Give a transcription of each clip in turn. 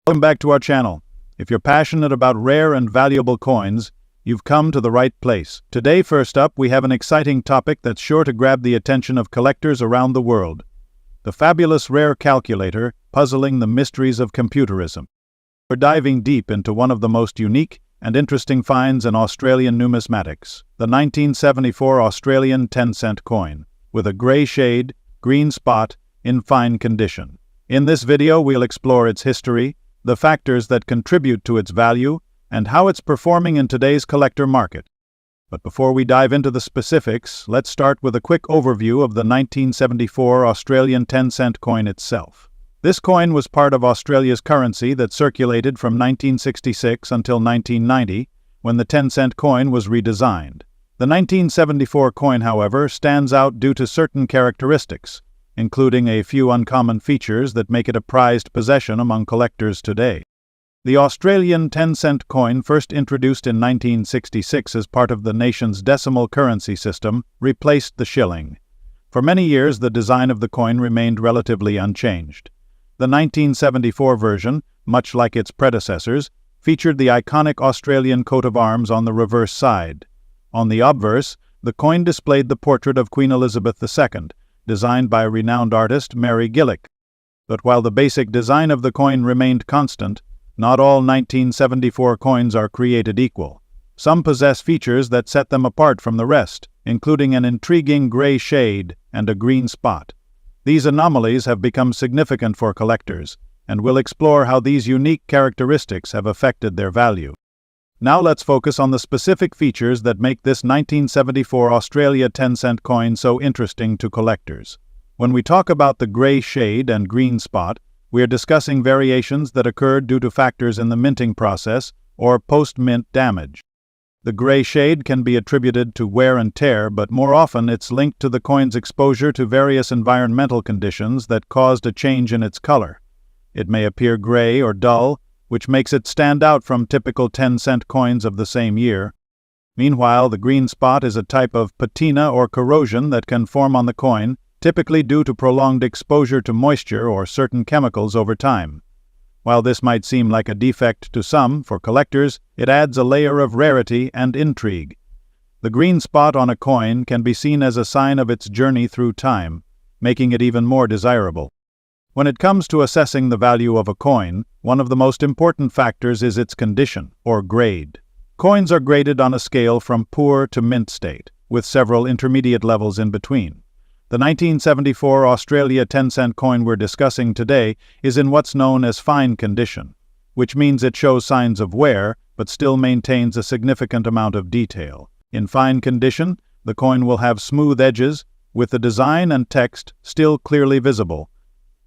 Welcome back to our channel. If you're passionate about rare and valuable coins, you've come to the right place. Today, first up, we have an exciting topic that's sure to grab the attention of collectors around the world. The fabulous rare calculator puzzling the mysteries of computerism. We're diving deep into one of the most unique and interesting finds in Australian numismatics, the 1974 Australian 10-cent coin, with a grey shade, green spot, in fine condition. In this video, we'll explore its history, the factors that contribute to its value, and how it's performing in today's collector market. But before we dive into the specifics, let's start with a quick overview of the 1974 Australian 10-cent coin itself. This coin was part of Australia's currency that circulated from 1966 until 1990, when the 10-cent coin was redesigned. The 1974 coin, however, stands out due to certain characteristics, including a few uncommon features that make it a prized possession among collectors today. The Australian 10-cent coin, first introduced in 1966 as part of the nation's decimal currency system, replaced the shilling. For many years, the design of the coin remained relatively unchanged. The 1974 version, much like its predecessors, featured the iconic Australian coat of arms on the reverse side. On the obverse, the coin displayed the portrait of Queen Elizabeth II, designed by renowned artist Mary Gillick. But while the basic design of the coin remained constant, not all 1974 coins are created equal. Some possess features that set them apart from the rest, including an intriguing gray shade and a green spot. These anomalies have become significant for collectors, and we'll explore how these unique characteristics have affected their value. Now let's focus on the specific features that make this 1974 Australia 10-cent coin so interesting to collectors. When we talk about the gray shade and green spot, we are discussing variations that occurred due to factors in the minting process or post-mint damage. The gray shade can be attributed to wear and tear, but more often it's linked to the coin's exposure to various environmental conditions that caused a change in its color. It may appear gray or dull, which makes it stand out from typical 10-cent coins of the same year. Meanwhile, the green spot is a type of patina or corrosion that can form on the coin, typically due to prolonged exposure to moisture or certain chemicals over time. While this might seem like a defect to some, for collectors, it adds a layer of rarity and intrigue. The green spot on a coin can be seen as a sign of its journey through time, making it even more desirable. When it comes to assessing the value of a coin, one of the most important factors is its condition, or grade. Coins are graded on a scale from poor to mint state, with several intermediate levels in between. The 1974 Australia 10-cent coin we're discussing today is in what's known as fine condition, which means it shows signs of wear, but still maintains a significant amount of detail. In fine condition, the coin will have smooth edges, with the design and text still clearly visible.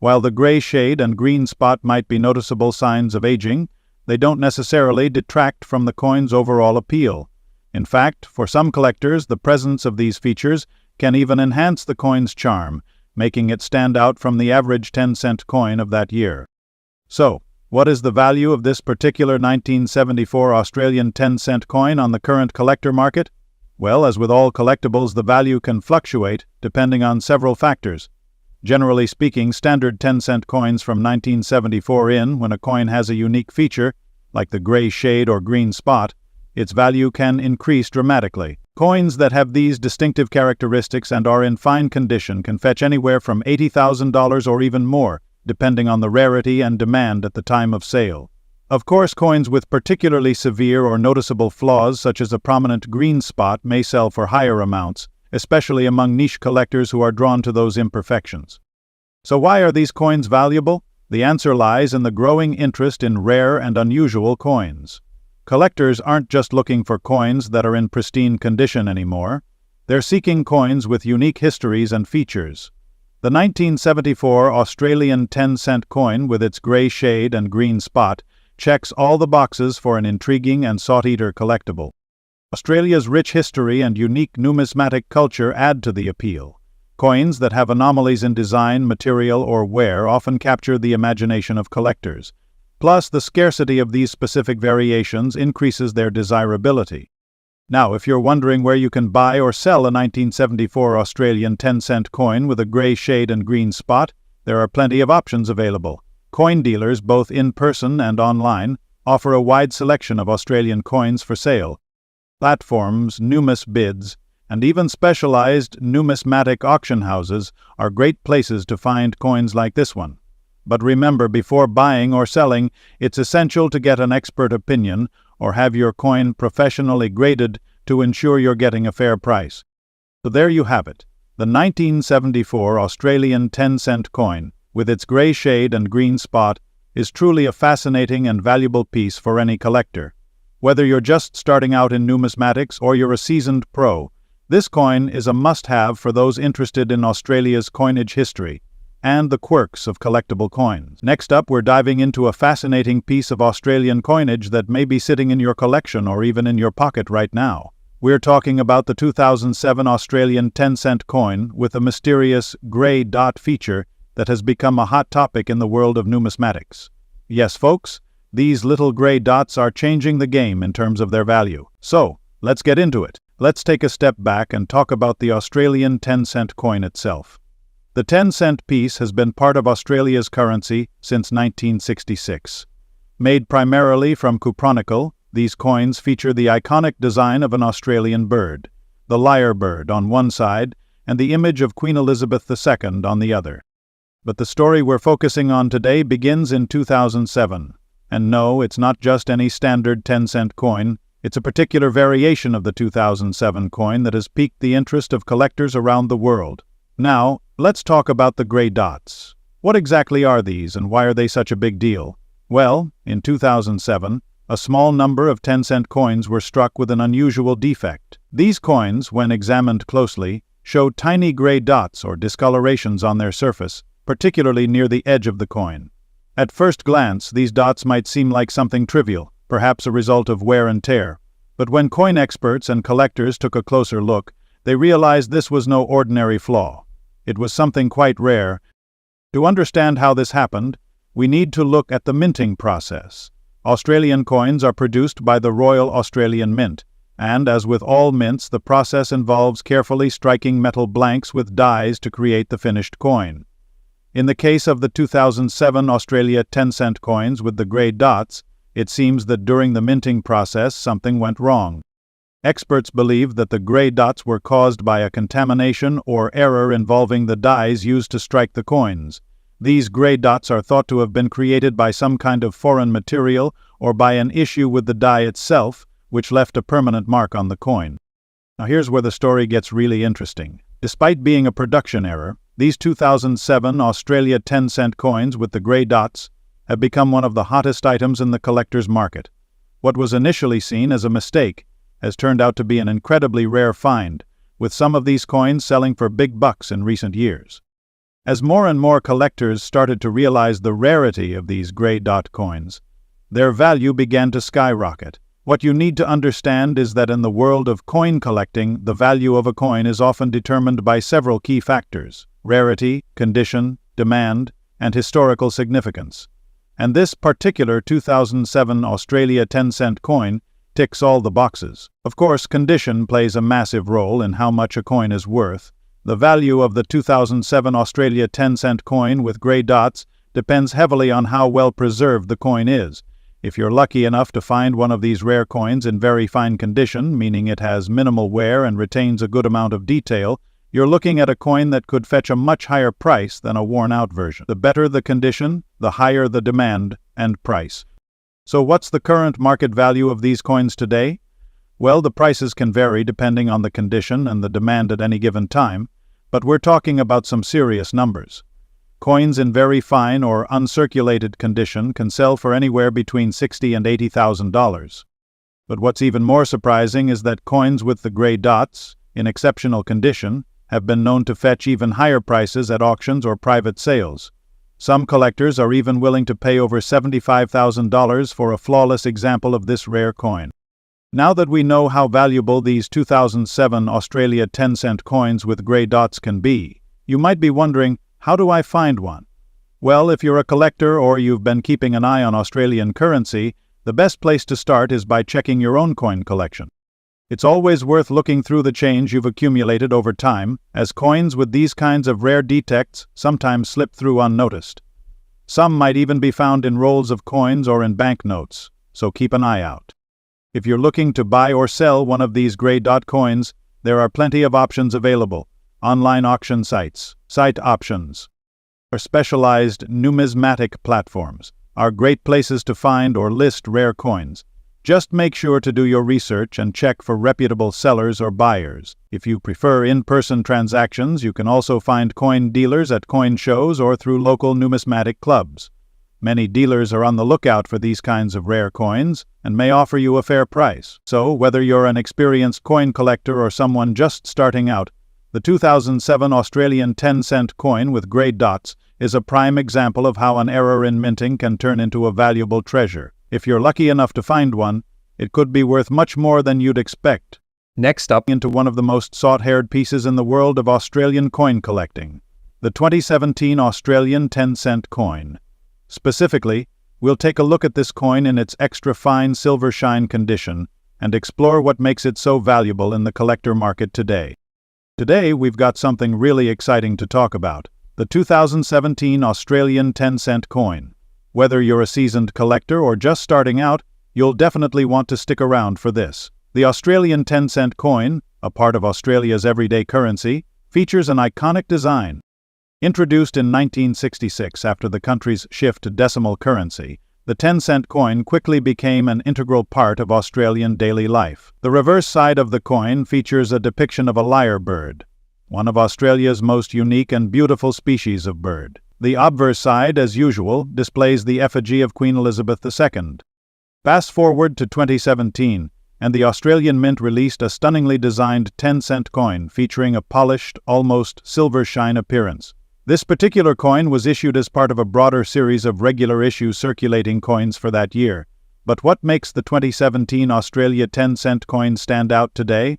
While the gray shade and green spot might be noticeable signs of aging, they don't necessarily detract from the coin's overall appeal. In fact, for some collectors, the presence of these features can even enhance the coin's charm, making it stand out from the average 10-cent coin of that year. So, what is the value of this particular 1974 Australian 10-cent coin on the current collector market? Well, as with all collectibles, the value can fluctuate depending on several factors. Generally speaking, standard 10-cent coins from 1974 when a coin has a unique feature, like the gray shade or green spot, its value can increase dramatically. Coins that have these distinctive characteristics and are in fine condition can fetch anywhere from $80,000 or even more, depending on the rarity and demand at the time of sale. Of course, coins with particularly severe or noticeable flaws, such as a prominent green spot, may sell for higher amounts, especially among niche collectors who are drawn to those imperfections. So why are these coins valuable? The answer lies in the growing interest in rare and unusual coins. Collectors aren't just looking for coins that are in pristine condition anymore. They're seeking coins with unique histories and features. The 1974 Australian 10-cent coin, with its gray shade and green spot, checks all the boxes for an intriguing and sought-after collectible. Australia's rich history and unique numismatic culture add to the appeal. Coins that have anomalies in design, material, or wear often capture the imagination of collectors. Plus, the scarcity of these specific variations increases their desirability. Now, if you're wondering where you can buy or sell a 1974 Australian 10-cent coin with a grey shade and green spot, there are plenty of options available. Coin dealers, both in person and online, offer a wide selection of Australian coins for sale. Platforms, numis bids, and even specialized numismatic auction houses are great places to find coins like this one. But remember, before buying or selling, it's essential to get an expert opinion or have your coin professionally graded to ensure you're getting a fair price. So there you have it, the 1974 Australian 10-cent coin, with its grey shade and green spot, is truly a fascinating and valuable piece for any collector. Whether you're just starting out in numismatics or you're a seasoned pro, this coin is a must-have for those interested in Australia's coinage history and the quirks of collectible coins. Next up, we're diving into a fascinating piece of Australian coinage that may be sitting in your collection or even in your pocket right now. We're talking about the 2007 Australian 10-cent coin with a mysterious grey dot feature that has become a hot topic in the world of numismatics. Yes, folks, these little grey dots are changing the game in terms of their value. So, let's get into it. Let's take a step back and talk about the Australian 10-cent coin itself. The 10-cent piece has been part of Australia's currency since 1966. Made primarily from cupronickel, these coins feature the iconic design of an Australian bird, the lyre bird on one side and the image of Queen Elizabeth II on the other. But the story we're focusing on today begins in 2007. And no, it's not just any standard 10-cent coin. It's a particular variation of the 2007 coin that has piqued the interest of collectors around the world. Now, let's talk about the grey dots. What exactly are these and why are they such a big deal? Well, in 2007, a small number of 10-cent coins were struck with an unusual defect. These coins, when examined closely, showed tiny grey dots or discolorations on their surface, particularly near the edge of the coin. At first glance, these dots might seem like something trivial, perhaps a result of wear and tear. But when coin experts and collectors took a closer look, they realized this was no ordinary flaw. It was something quite rare. To understand how this happened, we need to look at the minting process. Australian coins are produced by the Royal Australian Mint, and as with all mints, the process involves carefully striking metal blanks with dies to create the finished coin. In the case of the 2007 Australia 10-cent coins with the grey dots, it seems that during the minting process something went wrong. Experts believe that the grey dots were caused by a contamination or error involving the dies used to strike the coins. These grey dots are thought to have been created by some kind of foreign material or by an issue with the die itself, which left a permanent mark on the coin. Now here's where the story gets really interesting. Despite being a production error, these 2007 Australia 10-cent coins with the grey dots have become one of the hottest items in the collector's market. What was initially seen as a mistake has turned out to be an incredibly rare find, with some of these coins selling for big bucks in recent years. As more and more collectors started to realize the rarity of these grey dot coins, their value began to skyrocket. What you need to understand is that in the world of coin collecting, the value of a coin is often determined by several key factors: rarity, condition, demand, and historical significance. And this particular 2007 Australia 10-cent coin ticks all the boxes. Of course, condition plays a massive role in how much a coin is worth. The value of the 2007 Australia 10-cent coin with grey dots depends heavily on how well preserved the coin is. If you're lucky enough to find one of these rare coins in very fine condition, meaning it has minimal wear and retains a good amount of detail, you're looking at a coin that could fetch a much higher price than a worn-out version. The better the condition, the higher the demand and price. So what's the current market value of these coins today? Well, the prices can vary depending on the condition and the demand at any given time, but we're talking about some serious numbers. Coins in very fine or uncirculated condition can sell for anywhere between $60,000 and $80,000. But what's even more surprising is that coins with the grey dots, in exceptional condition, have been known to fetch even higher prices at auctions or private sales. Some collectors are even willing to pay over $75,000 for a flawless example of this rare coin. Now that we know how valuable these 2007 Australia 10-cent coins with grey dots can be, you might be wondering, how do I find one? Well, if you're a collector or you've been keeping an eye on Australian currency, the best place to start is by checking your own coin collection. It's always worth looking through the change you've accumulated over time, as coins with these kinds of rare defects sometimes slip through unnoticed. Some might even be found in rolls of coins or in banknotes, so keep an eye out. If you're looking to buy or sell one of these gray dot coins, there are plenty of options available. Online auction sites, site options, or specialized numismatic platforms are great places to find or list rare coins. Just make sure to do your research and check for reputable sellers or buyers. If you prefer in-person transactions, you can also find coin dealers at coin shows or through local numismatic clubs. Many dealers are on the lookout for these kinds of rare coins and may offer you a fair price. So, whether you're an experienced coin collector or someone just starting out, the 2007 Australian 10-cent coin with grey dots is a prime example of how an error in minting can turn into a valuable treasure. If you're lucky enough to find one, it could be worth much more than you'd expect. Next up, Into one of the most sought-after pieces in the world of Australian coin collecting, the 2017 Australian 10-cent coin. Specifically, we'll take a look at this coin in its extra fine silver shine condition and explore what makes it so valuable in the collector market today. Today, we've got something really exciting to talk about: the 2017 Australian 10-cent coin. Whether you're a seasoned collector or just starting out, you'll definitely want to stick around for this. The Australian 10-cent coin, a part of Australia's everyday currency, features an iconic design. Introduced in 1966 after the country's shift to decimal currency, the 10-cent coin quickly became an integral part of Australian daily life. The reverse side of the coin features a depiction of a lyrebird, one of Australia's most unique and beautiful species of bird. The obverse side, as usual, displays the effigy of Queen Elizabeth II. Fast forward to 2017, and the Australian Mint released a stunningly designed 10-cent coin featuring a polished, almost silver shine appearance. This particular coin was issued as part of a broader series of regular issue circulating coins for that year. But what makes the 2017 Australia 10-cent coin stand out today?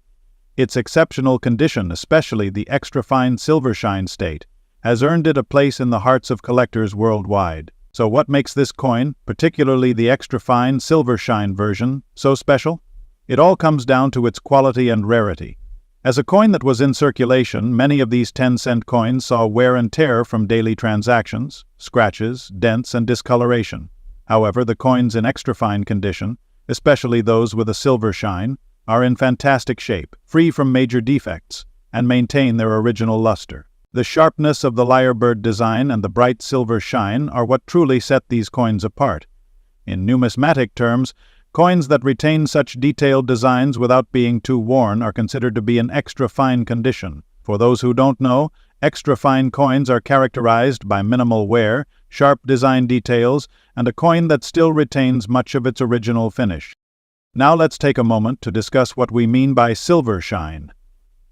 Its exceptional condition, especially the extra-fine silver shine state, has earned it a place in the hearts of collectors worldwide. So what makes this coin, particularly the extra-fine silver shine version, so special? It all comes down to its quality and rarity. As a coin that was in circulation, many of these 10-cent coins saw wear and tear from daily transactions, scratches, dents, and discoloration. However, the coins in extra-fine condition, especially those with a silver shine, are in fantastic shape, free from major defects, and maintain their original luster. The sharpness of the lyrebird design and the bright silver shine are what truly set these coins apart. In numismatic terms, coins that retain such detailed designs without being too worn are considered to be in extra-fine condition. For those who don't know, extra-fine coins are characterized by minimal wear, sharp design details, and a coin that still retains much of its original finish. Now let's take a moment to discuss what we mean by silver shine.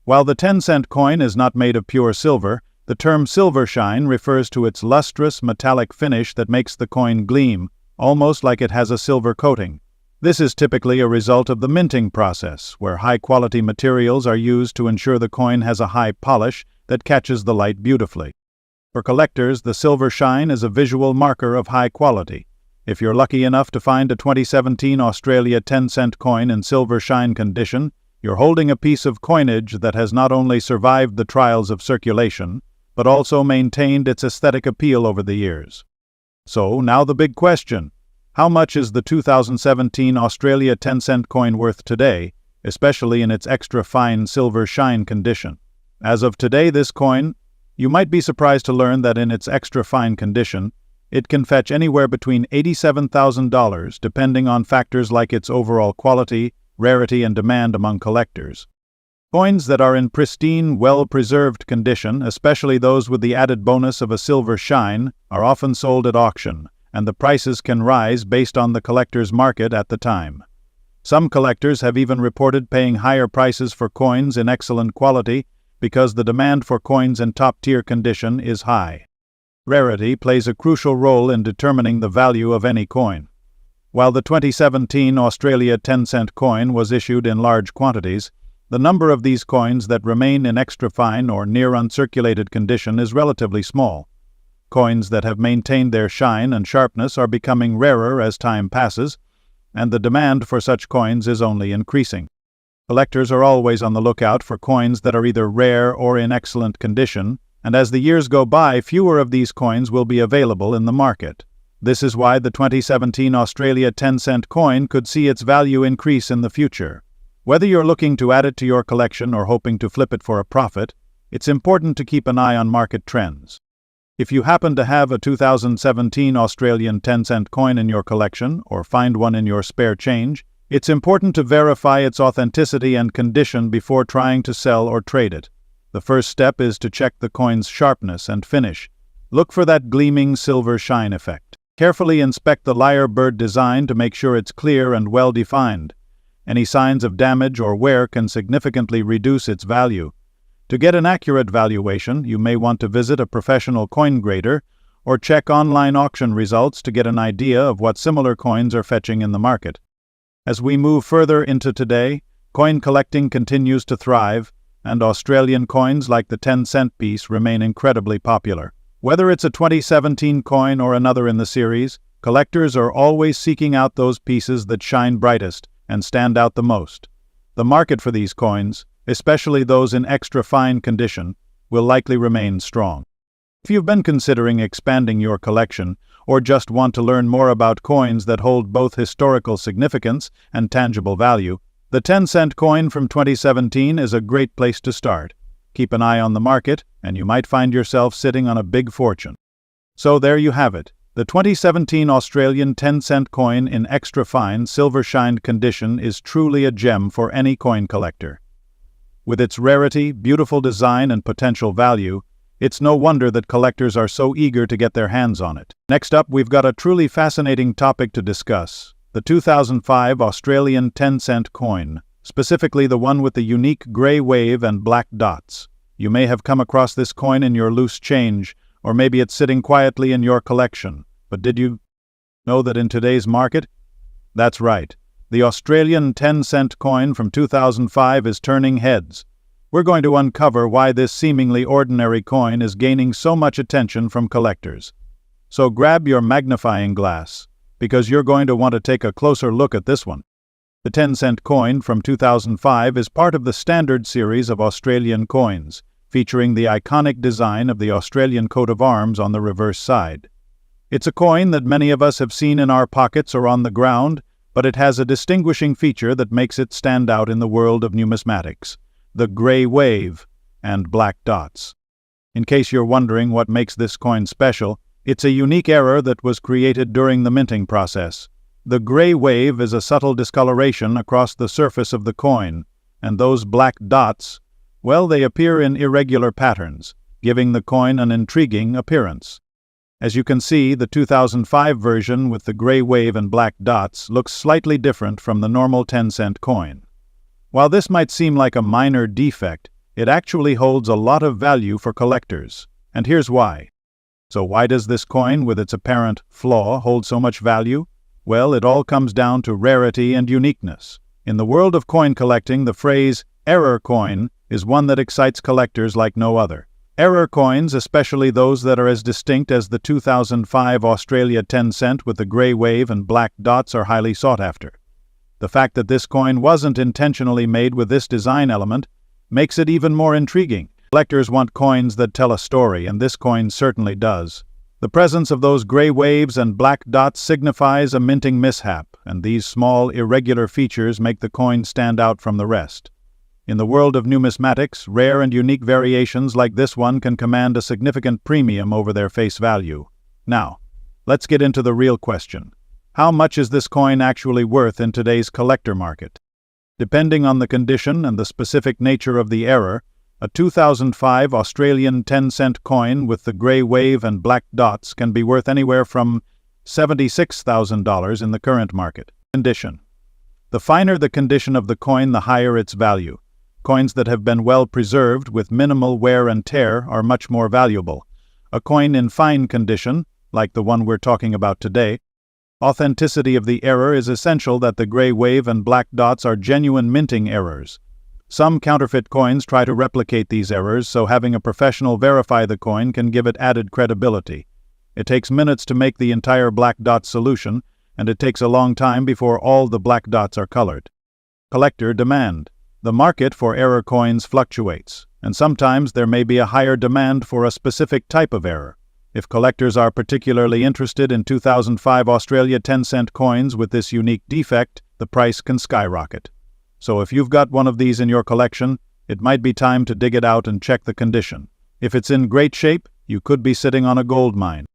While the 10-cent coin is not made of pure silver, the term silver shine refers to its lustrous, metallic finish that makes the coin gleam, almost like it has a silver coating. This is typically a result of the minting process, where high-quality materials are used to ensure the coin has a high polish that catches the light beautifully. For collectors, the silver shine is a visual marker of high quality. If you're lucky enough to find a 2017 Australia 10-cent coin in silver shine condition, you're holding a piece of coinage that has not only survived the trials of circulation, but also maintained its aesthetic appeal over the years. So, now the big question: how much is the 2017 Australia 10-cent coin worth today, especially in its extra fine silver shine condition? As of today, this coin, you might be surprised to learn that in its extra fine condition, it can fetch anywhere between $87,000, depending on factors like its overall quality, rarity, and demand among collectors. Coins that are in pristine, well-preserved condition, especially those with the added bonus of a silver shine, are often sold at auction, and the prices can rise based on the collector's market at the time. Some collectors have even reported paying higher prices for coins in excellent quality because the demand for coins in top-tier condition is high. Rarity plays a crucial role in determining the value of any coin. While the 2017 Australia 10-cent coin was issued in large quantities, the number of these coins that remain in extra fine or near uncirculated condition is relatively small. Coins that have maintained their shine and sharpness are becoming rarer as time passes, and the demand for such coins is only increasing. Collectors are always on the lookout for coins that are either rare or in excellent condition, and as the years go by, fewer of these coins will be available in the market. This is why the 2017 Australia 10-cent coin could see its value increase in the future. Whether you're looking to add it to your collection or hoping to flip it for a profit, it's important to keep an eye on market trends. If you happen to have a 2017 Australian 10-cent coin in your collection or find one in your spare change, it's important to verify its authenticity and condition before trying to sell or trade it. The first step is to check the coin's sharpness and finish. Look for that gleaming silver shine effect. Carefully inspect the lyre bird design to make sure it's clear and well-defined. Any signs of damage or wear can significantly reduce its value. To get an accurate valuation, you may want to visit a professional coin grader or check online auction results to get an idea of what similar coins are fetching in the market. As we move further into today, coin collecting continues to thrive, and Australian coins like the 10-cent piece remain incredibly popular. Whether it's a 2017 coin or another in the series, collectors are always seeking out those pieces that shine brightest and stand out the most. The market for these coins, especially those in extra fine condition, will likely remain strong. If you've been considering expanding your collection or just want to learn more about coins that hold both historical significance and tangible value, the 10-cent coin from 2017 is a great place to start. Keep an eye on the market, and you might find yourself sitting on a big fortune. So there you have it. The 2017 Australian 10-cent coin in extra fine, silver-shined condition is truly a gem for any coin collector. With its rarity, beautiful design, and potential value, it's no wonder that collectors are so eager to get their hands on it. Next up, we've got a truly fascinating topic to discuss: the 2005 Australian 10-cent coin, specifically the one with the unique grey wave and black dots. You may have come across this coin in your loose change, or maybe it's sitting quietly in your collection. But did you know that in today's market? That's right. The Australian 10-cent coin from 2005 is turning heads. We're going to uncover why this seemingly ordinary coin is gaining so much attention from collectors. So grab your magnifying glass, because you're going to want to take a closer look at this one. The 10-cent coin from 2005 is part of the standard series of Australian coins, featuring the iconic design of the Australian coat of arms on the reverse side. It's a coin that many of us have seen in our pockets or on the ground, but it has a distinguishing feature that makes it stand out in the world of numismatics: the grey wave and black dots. In case you're wondering what makes this coin special, it's a unique error that was created during the minting process. The grey wave is a subtle discoloration across the surface of the coin, and those black dots, well, they appear in irregular patterns, giving the coin an intriguing appearance. As you can see, the 2005 version with the grey wave and black dots looks slightly different from the normal 10-cent coin. While this might seem like a minor defect, it actually holds a lot of value for collectors. And here's why. So why does this coin, with its apparent flaw, hold so much value? Well, it all comes down to rarity and uniqueness. In the world of coin collecting, the phrase "error coin" is one that excites collectors like no other. Error coins, especially those that are as distinct as the 2005 Australia 10-cent with the grey wave and black dots, are highly sought after. The fact that this coin wasn't intentionally made with this design element makes it even more intriguing. Collectors want coins that tell a story, and this coin certainly does. The presence of those grey waves and black dots signifies a minting mishap, and these small, irregular features make the coin stand out from the rest. In the world of numismatics, rare and unique variations like this one can command a significant premium over their face value. Now, let's get into the real question. How much is this coin actually worth in today's collector market? Depending on the condition and the specific nature of the error, a 2005 Australian 10-cent coin with the grey wave and black dots can be worth anywhere from $76,000 in the current market. Condition. The finer the condition of the coin, the higher its value. Coins that have been well preserved with minimal wear and tear are much more valuable. A coin in fine condition, like the one we're talking about today, authenticity of the error is essential that the grey wave and black dots are genuine minting errors. Some counterfeit coins try to replicate these errors, so having a professional verify the coin can give it added credibility. It takes minutes to make the entire black dot solution, and it takes a long time before all the black dots are colored. Collector demand. The market for error coins fluctuates, and sometimes there may be a higher demand for a specific type of error. If collectors are particularly interested in 2005 Australia 10-cent coins with this unique defect, the price can skyrocket. So if you've got one of these in your collection, it might be time to dig it out and check the condition. If it's in great shape, you could be sitting on a gold mine.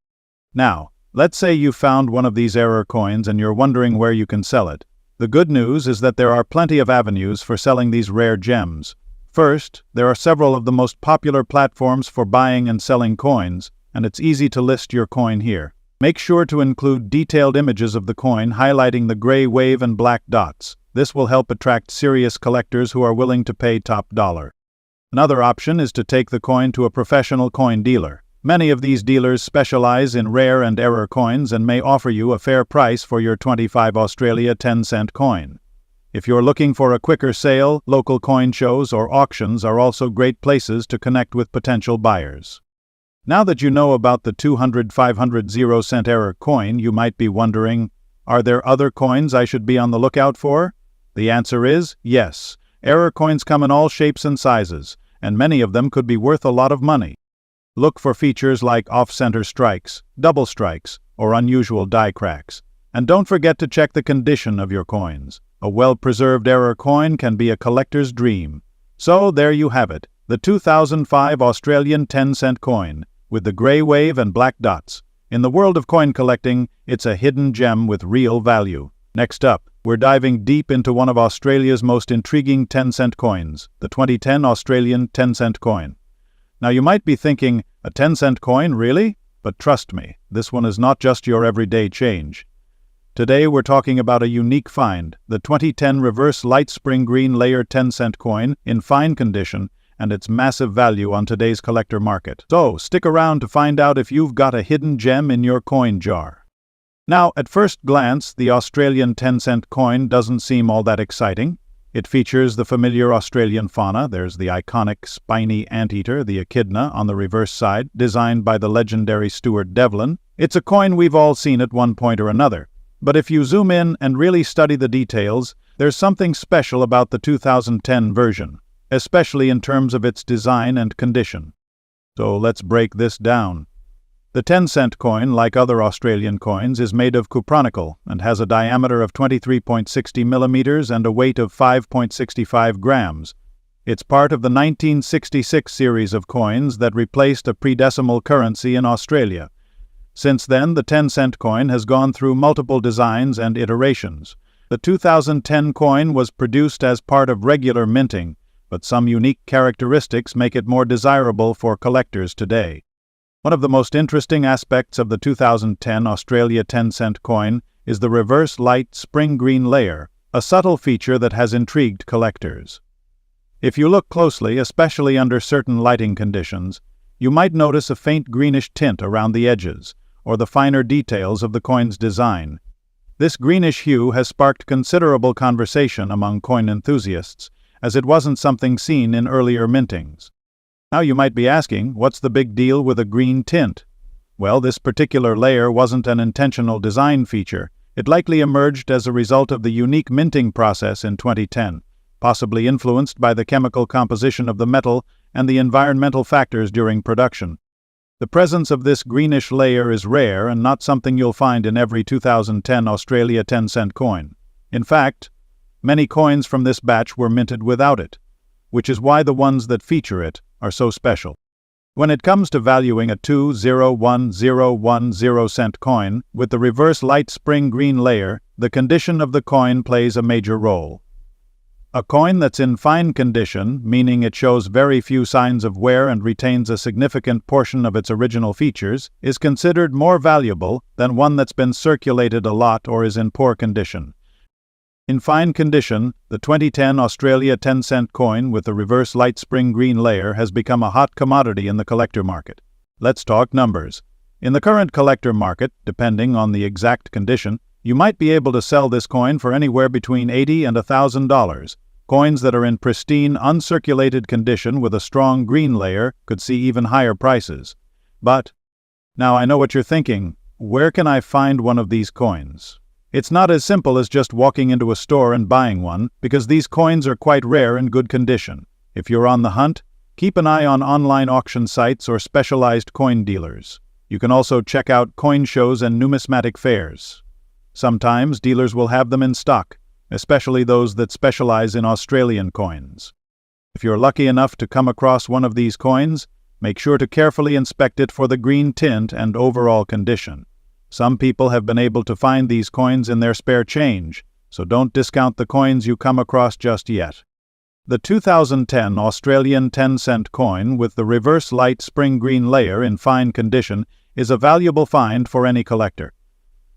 Now, let's say you found one of these error coins and you're wondering where you can sell it. The good news is that there are plenty of avenues for selling these rare gems. First, there are several of the most popular platforms for buying and selling coins, and it's easy to list your coin here. Make sure to include detailed images of the coin highlighting the gray wave and black dots. This will help attract serious collectors who are willing to pay top dollar. Another option is to take the coin to a professional coin dealer. Many of these dealers specialize in rare and error coins and may offer you a fair price for your 25 Australia 10-cent coin. If you're looking for a quicker sale, local coin shows or auctions are also great places to connect with potential buyers. Now that you know about the 200-500 0-cent error coin, you might be wondering, are there other coins I should be on the lookout for? The answer is yes. Error coins come in all shapes and sizes, and many of them could be worth a lot of money. Look for features like off-center strikes, double strikes, or unusual die cracks. And don't forget to check the condition of your coins. A well-preserved error coin can be a collector's dream. So there you have it, the 2005 Australian 10-cent coin, with the gray wave and black dots. In the world of coin collecting, it's a hidden gem with real value. Next up, we're diving deep into one of Australia's most intriguing 10-cent coins, the 2010 Australian 10-cent coin. Now you might be thinking, a 10-cent coin, really? But trust me, this one is not just your everyday change. Today we're talking about a unique find, the 2010 reverse light spring green layer 10-cent coin in fine condition and its massive value on today's collector market. So stick around to find out if you've got a hidden gem in your coin jar. Now, at first glance, the Australian 10-cent coin doesn't seem all that exciting. It features the familiar Australian fauna. There's the iconic spiny anteater, the echidna, on the reverse side, designed by the legendary Stuart Devlin. It's a coin we've all seen at one point or another. But if you zoom in and really study the details, there's something special about the 2010 version, especially in terms of its design and condition. So let's break this down. The 10-cent coin, like other Australian coins, is made of cupronickel and has a diameter of 23.60 millimeters and a weight of 5.65 grams. It's part of the 1966 series of coins that replaced a pre-decimal currency in Australia. Since then, the 10-cent coin has gone through multiple designs and iterations. The 2010 coin was produced as part of regular minting, but some unique characteristics make it more desirable for collectors today. One of the most interesting aspects of the 2010 Australia 10-cent coin is the reverse light spring green layer, a subtle feature that has intrigued collectors. If you look closely, especially under certain lighting conditions, you might notice a faint greenish tint around the edges, or the finer details of the coin's design. This greenish hue has sparked considerable conversation among coin enthusiasts, as it wasn't something seen in earlier mintings. Now you might be asking, what's the big deal with a green tint? Well, this particular layer wasn't an intentional design feature. It likely emerged as a result of the unique minting process in 2010, possibly influenced by the chemical composition of the metal and the environmental factors during production. The presence of this greenish layer is rare and not something you'll find in every 2010 Australia 10-cent coin. In fact, many coins from this batch were minted without it, which is why the ones that feature it are so special. When it comes to valuing a 201,010 coin with the reverse light spring green layer, the condition of the coin plays a major role. A coin that's in fine condition, meaning it shows very few signs of wear and retains a significant portion of its original features, is considered more valuable than one that's been circulated a lot or is in poor condition. In fine condition, the 2010 Australia 10-cent coin with the reverse light spring green layer has become a hot commodity in the collector market. Let's talk numbers. In the current collector market, depending on the exact condition, you might be able to sell this coin for anywhere between $80 and $1,000. Coins that are in pristine, uncirculated condition with a strong green layer could see even higher prices. But, now I know what you're thinking, where can I find one of these coins? It's not as simple as just walking into a store and buying one, because these coins are quite rare in good condition. If you're on the hunt, keep an eye on online auction sites or specialized coin dealers. You can also check out coin shows and numismatic fairs. Sometimes dealers will have them in stock, especially those that specialize in Australian coins. If you're lucky enough to come across one of these coins, make sure to carefully inspect it for the green tint and overall condition. Some people have been able to find these coins in their spare change, so don't discount the coins you come across just yet. The 2010 Australian 10-cent coin with the reverse light spring green layer in fine condition is a valuable find for any collector.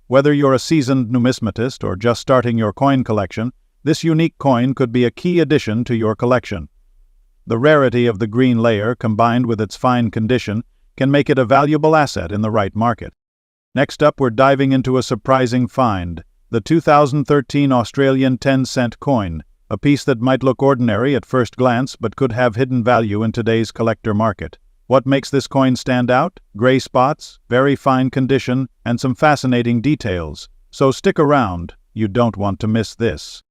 Whether you're a seasoned numismatist or just starting your coin collection, this unique coin could be a key addition to your collection. The rarity of the green layer combined with its fine condition can make it a valuable asset in the right market. Next up, we're diving into a surprising find, the 2013 Australian 10-cent coin, a piece that might look ordinary at first glance but could have hidden value in today's collector market. What makes this coin stand out? Gray spots, very fine condition, and some fascinating details. So stick around, you don't want to miss this.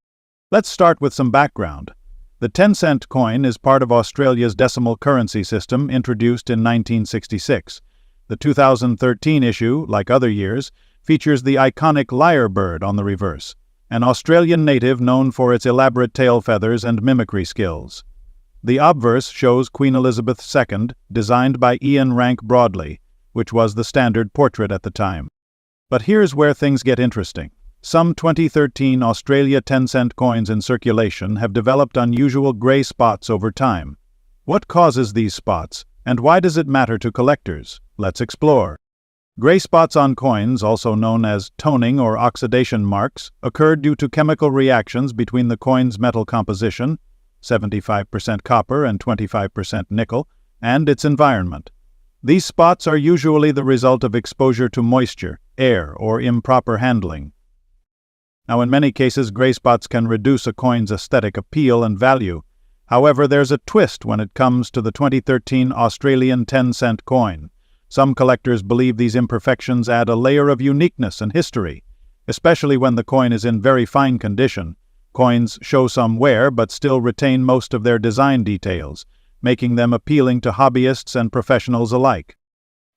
Let's start with some background. The 10-cent coin is part of Australia's decimal currency system introduced in 1966. The 2013 issue, like other years, features the iconic lyre bird on the reverse, an Australian native known for its elaborate tail feathers and mimicry skills. The obverse shows Queen Elizabeth II, designed by Ian Rank Broadley, which was the standard portrait at the time. But here's where things get interesting. Some 2013 Australia 10-cent coins in circulation have developed unusual gray spots over time. What causes these spots, and why does it matter to collectors? Let's explore. Gray spots on coins, also known as toning or oxidation marks, occur due to chemical reactions between the coin's metal composition, 75% copper and 25% nickel, and its environment. These spots are usually the result of exposure to moisture, air, or improper handling. Now, in many cases, gray spots can reduce a coin's aesthetic appeal and value. However, there's a twist when it comes to the 2013 Australian 10-cent coin. Some collectors believe these imperfections add a layer of uniqueness and history, especially when the coin is in very fine condition. Coins show some wear but still retain most of their design details, making them appealing to hobbyists and professionals alike.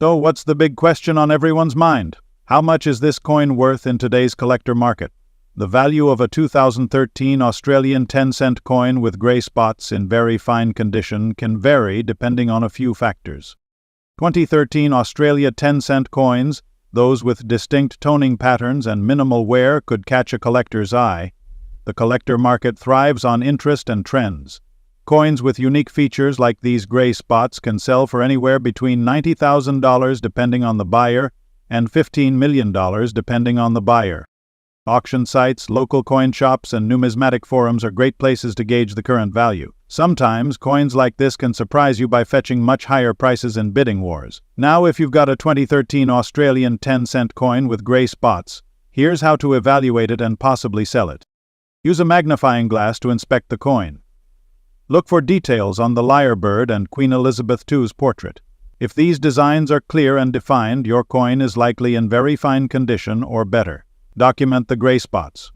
So, what's the big question on everyone's mind? How much is this coin worth in today's collector market? The value of a 2013 Australian 10-cent coin with gray spots in very fine condition can vary depending on a few factors. 2013 Australia 10-cent coins, those with distinct toning patterns and minimal wear, could catch a collector's eye. The collector market thrives on interest and trends. Coins with unique features like these gray spots can sell for anywhere between $90,000 depending on the buyer and $15 million depending on the buyer. Auction sites, local coin shops, and numismatic forums are great places to gauge the current value. Sometimes, coins like this can surprise you by fetching much higher prices in bidding wars. Now, if you've got a 2013 Australian 10-cent coin with gray spots, here's how to evaluate it and possibly sell it. Use a magnifying glass to inspect the coin. Look for details on the lyre bird and Queen Elizabeth II's portrait. If these designs are clear and defined, your coin is likely in very fine condition or better. Document the gray spots.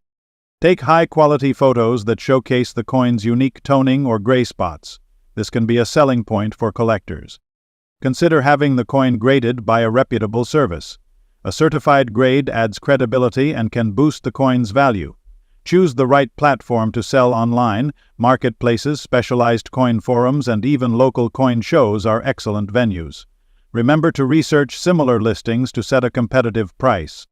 Take high-quality photos that showcase the coin's unique toning or gray spots. This can be a selling point for collectors. Consider having the coin graded by a reputable service. A certified grade adds credibility and can boost the coin's value. Choose the right platform to sell online. Marketplaces, specialized coin forums, and even local coin shows are excellent venues. Remember to research similar listings to set a competitive price.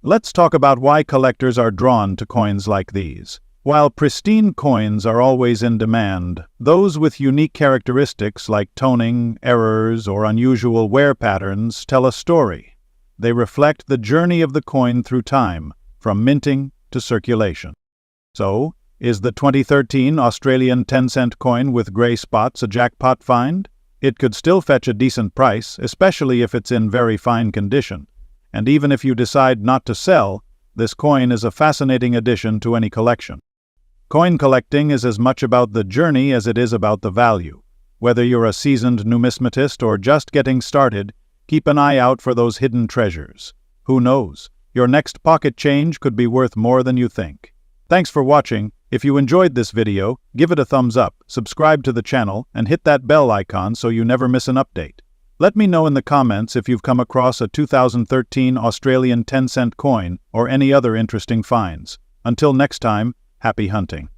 Let's talk about why collectors are drawn to coins like these. While pristine coins are always in demand, those with unique characteristics like toning, errors, or unusual wear patterns tell a story. They reflect the journey of the coin through time, from minting to circulation. So, is the 2013 Australian 10-cent coin with gray spots a jackpot find? It could still fetch a decent price, especially if it's in very fine condition. And even if you decide not to sell, this coin is a fascinating addition to any collection. Coin collecting is as much about the journey as it is about the value. Whether you're a seasoned numismatist or just getting started, keep an eye out for those hidden treasures. Who knows? Your next pocket change could be worth more than you think. Thanks for watching. If you enjoyed this video, give it a thumbs up, subscribe to the channel, and hit that bell icon so you never miss an update. Let me know in the comments if you've come across a 2013 Australian 10-cent coin or any other interesting finds. Until next time, happy hunting.